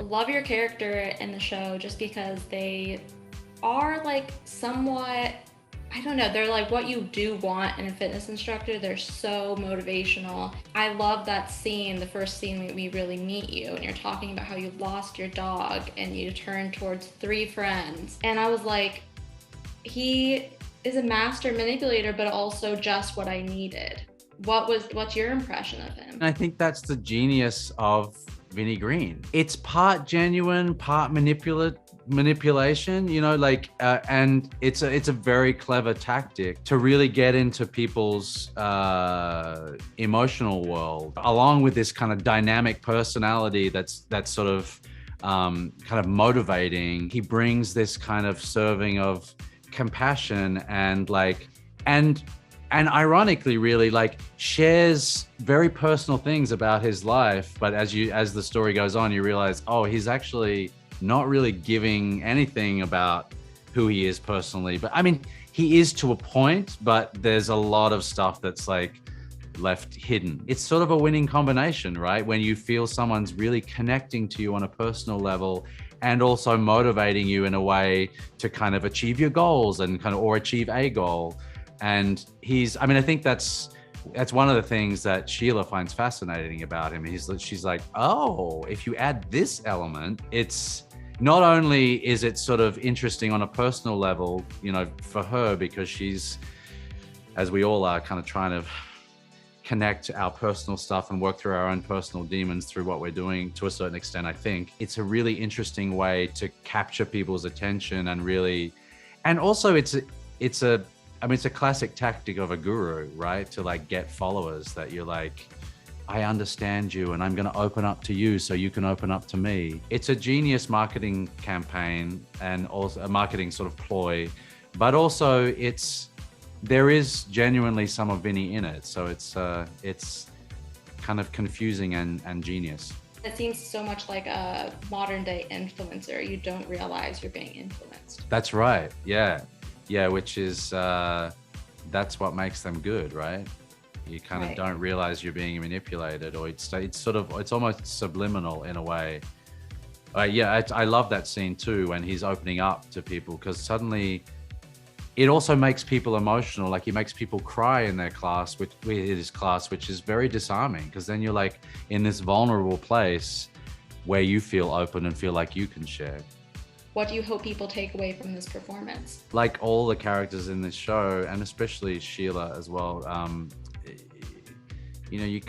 love your character in the show just because they are like somewhat, I don't know, they're like what you do want in a fitness instructor. They're so motivational. I love that scene, the first scene that we really meet you, and you're talking about how you lost your dog and you turn towards 3 friends. And I was like, he is a master manipulator, but also just what I needed. What's your impression of him? And I think that's the genius of Vinnie Green. It's part genuine, part manipulation, you know, like, and it's a very clever tactic to really get into people's emotional world, along with this kind of dynamic personality that's sort of kind of motivating. He brings this kind of serving of compassion and like, and ironically really like shares very personal things about his life. But as the story goes on, you realize, oh, he's actually not really giving anything about who he is personally. But I mean, he is to a point, but there's a lot of stuff that's like left hidden. It's sort of a winning combination, right? When you feel someone's really connecting to you on a personal level and also motivating you in a way to kind of achieve your goals and kind of, or achieve a goal. And I mean, I think that's one of the things that Sheila finds fascinating about him. She's like, oh, if you add this element, it's not only is it sort of interesting on a personal level, you know, for her, because she's, as we all are, kind of trying to connect our personal stuff and work through our own personal demons through what we're doing to a certain extent. I think it's a really interesting way to capture people's attention and really, and also it's a classic tactic of a guru, right? To like get followers, that you're like, I understand you and I'm going to open up to you so you can open up to me. It's a genius marketing campaign and also a marketing sort of ploy, but also there is genuinely some of Vinnie in it. So it's kind of confusing and genius. It seems so much like a modern day influencer. You don't realize you're being influenced. That's right. Yeah. Yeah, which is, that's what makes them good, right? You kind of don't realize you're being manipulated, or it's almost subliminal in a way. Yeah, I love that scene too, when he's opening up to people, because suddenly it also makes people emotional. Like he makes people cry in their class, which is very disarming, because then you're like in this vulnerable place where you feel open and feel like you can share. What do you hope people take away from this performance? Like all the characters in this show, and especially Sheila as well, you know, you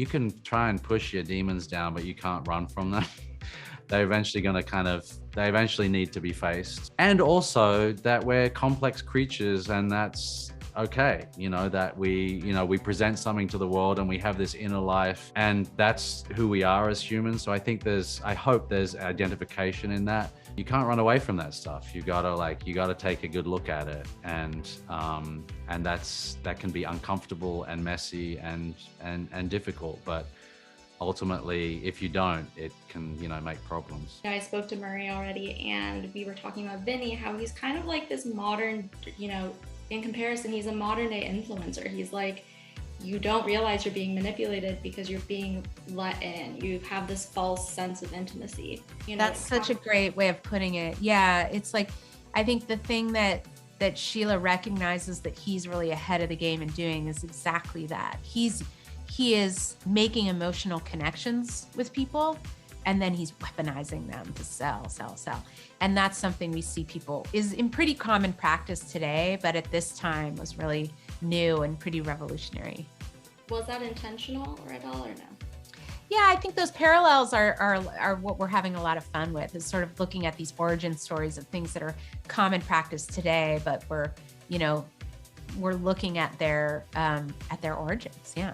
can try and push your demons down, but you can't run from them. They eventually need to be faced. And also that we're complex creatures, and that's okay. You know, that we present something to the world and we have this inner life, and that's who we are as humans. So I hope there's identification in that. You can't run away from that stuff. You gotta take a good look at it, and that can be uncomfortable and messy and difficult. But ultimately, if you don't, it can, you know, make problems. I spoke to Murray already, and we were talking about Vinnie, how he's kind of like this modern, you know, in comparison, he's a modern day influencer. He's like, you don't realize you're being manipulated because you're being let in. You have this false sense of intimacy. You know, that's such a great way of putting it. Yeah, it's like, I think the thing that Sheila recognizes that he's really ahead of the game in doing is exactly that. He is making emotional connections with people, and then he's weaponizing them to sell. And that's something we see is in pretty common practice today, but at this time was really new and pretty revolutionary. Was that intentional or at all, or no? Yeah, I think those parallels are what we're having a lot of fun with, is sort of looking at these origin stories of things that are common practice today, but we're looking at their origins. Yeah.